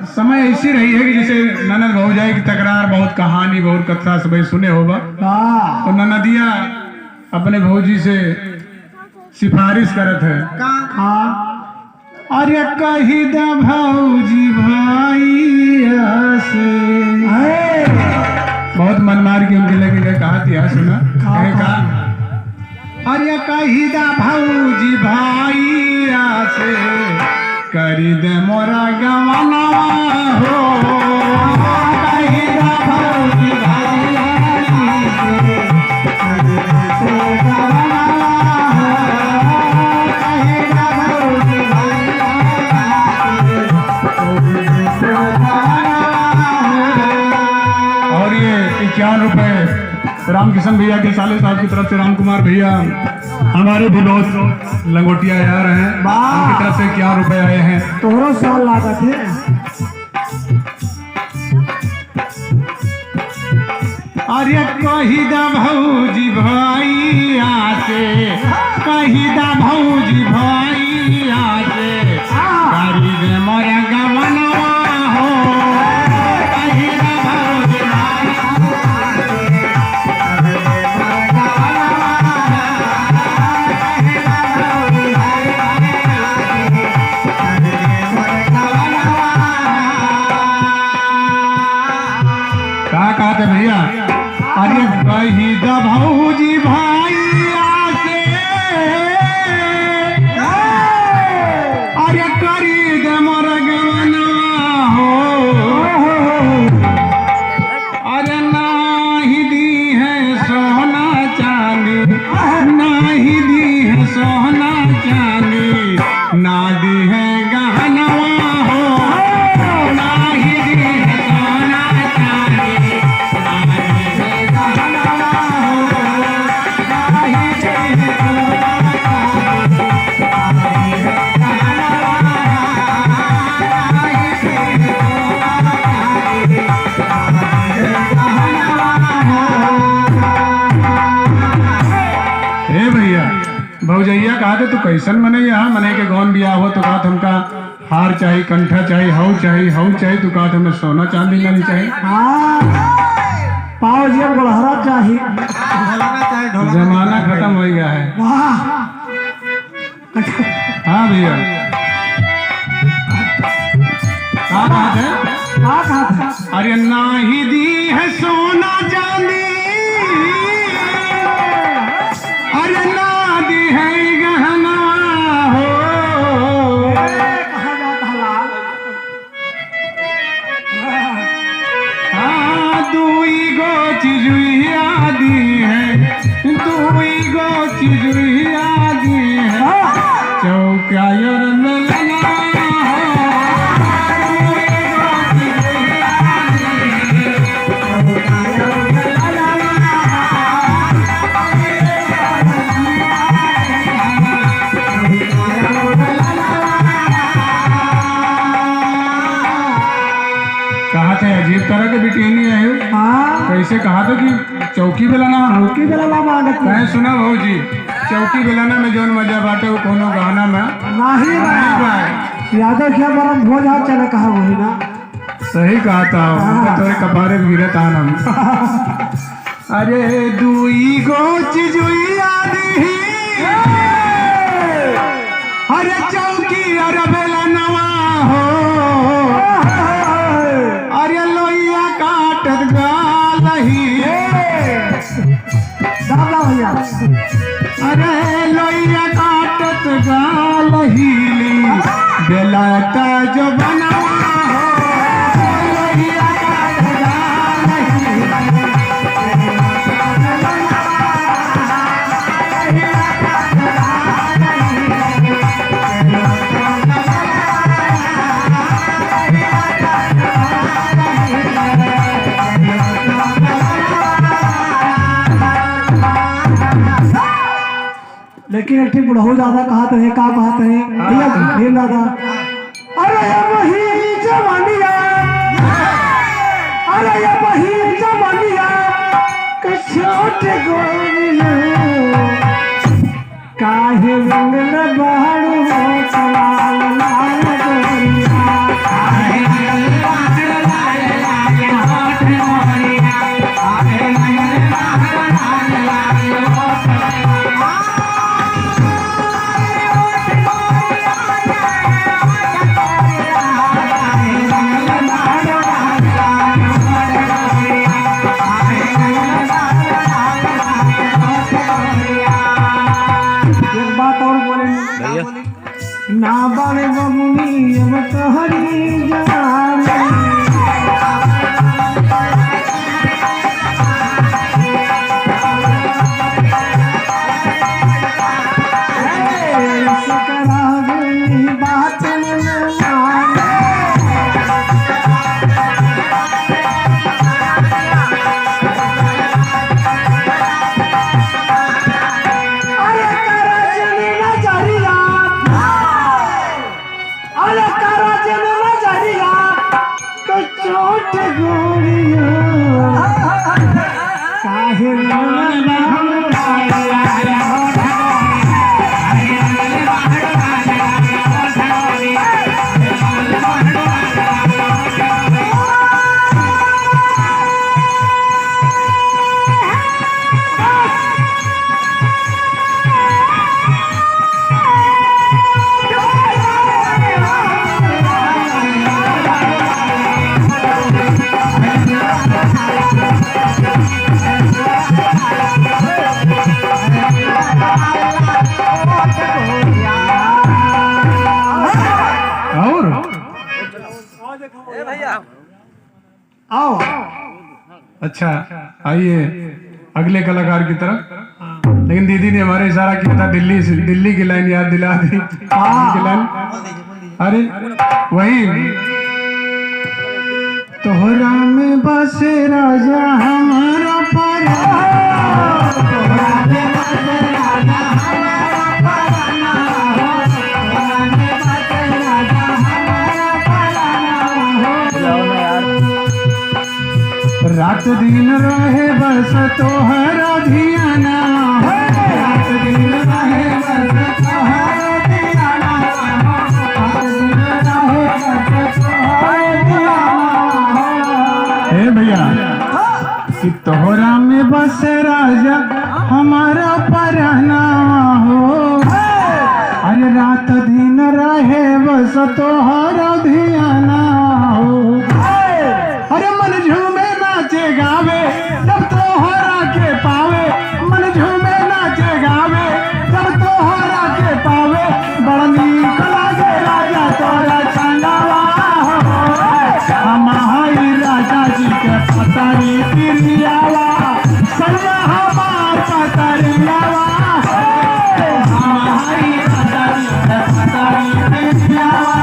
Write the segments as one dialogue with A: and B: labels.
A: समय ऐसी रही है कि जैसे ननद भौजाई की तकरार, बहुत कहानी, बहुत कथा सब सुने होगा। तो ननदिया अपने भौजी से सिफारिश करत है, अरे कही द भौजी भैया से। बहुत मन मार के उनके लगे कहा थी, सुना कहा, अरे कही द भौजी भैया से करी दे मोरा गवना हो। कही द भौजी भैया से करी दे गवना हो। कही द भौजी भैया से और ये 51 रुपए रामकिशन भैया के साले साहब की तरफ से, राम कुमार भैया हमारे भी दोस्त लंगोटिया यार हैं, उनकी तरफ से 51 रुपए आए हैं।
B: तोहरा साल लागत है।
A: अरे कही द भौजी भैया से, कही द भौजी भैया से करी दे मोरा गवनवा हो। कही द भौजी कहते भैया, अरे कही द भौजी भैया से अरे करी दे मोर गवना हो। अरे नाही दी है सोना चांदी, नाही दी है सोना चांदी, ना दी है गहनवा हो। नाही दी है सोना चांदी, भौजैया कहा थे तू कैसन मने, यहाँ मने के गौन बिया हो तो कहा हमका हार चाहिए, कंठा चाहिए, हऊ चाहिए, हऊ चाहिए। तू कहा हमें सोना चांदी नहीं चाहिए।
B: पाव जी गोलहरा चाहिए।
A: जमाना खत्म हो गया है। हाँ भैया, क्या बात है? अरे नाही दी है सोना चांदी, अरे ना दी है गहना हो। हाँ दुई गो चीजुआ दी है, दुई गो चीजुआ दी है, चौका और मिलना अजीब तरह के बिटियानी है। कैसे कहा था कि चौकी बेलाना,
B: चौकी बेलाना मांगत
A: मैं सुना भौजी, चौकी बेलाना में जौन मजा बाटे वो कोनो गहना में
B: नहीं
A: बा।
B: यादव क्या बरम भोज हाथ चले कहा वही ना।
A: सही कहा था, तो कपारे गिरत आनम। अरे दुई गो चीजुआ दी, अरे चौकी अरे बेलानवा हो। अरे लोहिया काटत गालही, अरे लोहिया काटत गालही, बेलाता जो बनावा हो। लोहिया काटत गालही,
B: लेकिन एक ठीक बहुत ज्यादा कहा तो है, का कहा तो है भैया ढेर ज्यादा। अरे ये वही जवानिया, अरे ये वही जवानिया के छोटे गोरिया, काहे रंग में बाहर हो चला लाल गोरिया, काहे होठ गोरियो काहे मनवा आओ
A: अच्छा आइए अगले कलाकार की तरफ। लेकिन दीदी ने हमारे इशारा किया था दिल्ली की लाइन याद दिला दी। की लाइन अरे वही
B: तोहरा में बसे राजा हमारा पराना तोहरा में बसे राजा हमारा पराना तोहरा में बसे राजा हमारा पराना रात दिन रहे बस तोहरा धियाना रात दिन रहे बस तोहरा धियाना रात दिन रहे बस तोहरा धियाना
A: हे भैया
B: कि तोहरा में बस राजा हमारा पराना हो अरे रात दिन रहे बस तोहरा धियाना हो अरे मन झूमे नाचे गावे जब तोहरा के पावे मन झूमे नाचे गावे जब तोहरा के पावे बड़ा नीक लागे राजा तोरा चंदावा हमारी राजा जी के पतारी पिरियावा सैया हमार पतरियावा हमारी राजा जी के पतारी पिरियावा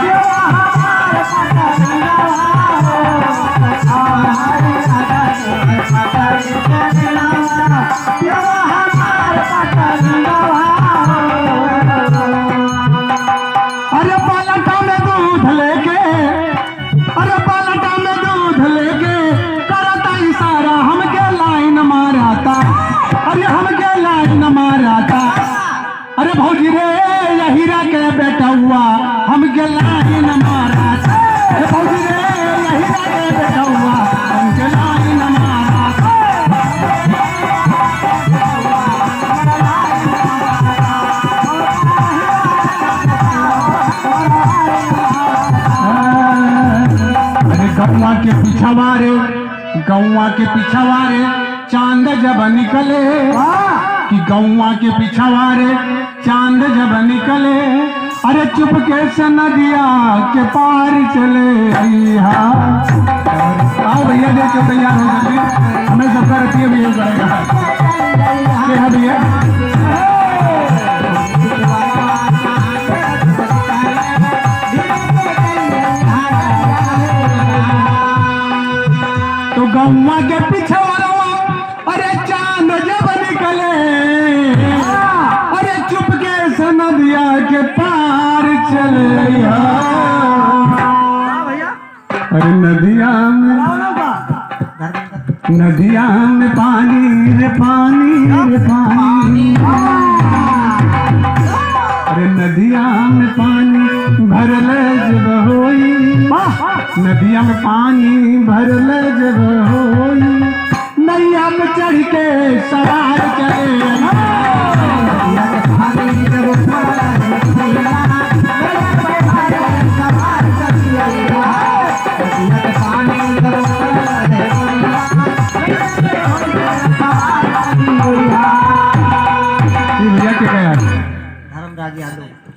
B: देवा हमार पतरियावा हमारी राजा जी के पतारी पिरियावा देवा हमार पतरियावा अरे पलटा में दूध लेके अरे पलटा में दूध लेके करता इशारा हमके लाइन माराता अरे हमके लाइन माराता अरे भौजी रे यहीरा के बेटा हुआ हमके लाइन माराता अरे भौजी रे यहीरा के बेटा हुआ हमके लाइन माराता अरे गौवा के पिछवारे चांद जब निकले कि गौवा के पिछवारे चांद जब निकले अरे चुपके से नदिया के पार चले आओ भैया देखो तैयार हो जल्दी हमें सबका रखिए भैया करेगा भैया तो गौवा के पिछवाड़वा अरे चांद जब निकले अरे चुपके से नदिया के पार चले अरे नदिया में पानी रे पानी रे पानी अरे नदिया में पानी भरल जब होई नदिया में पानी भरल जब होई नैया पे चढ़ के सवार चले नदिया के पानी जब सवार भैया के धर्मराज यादव।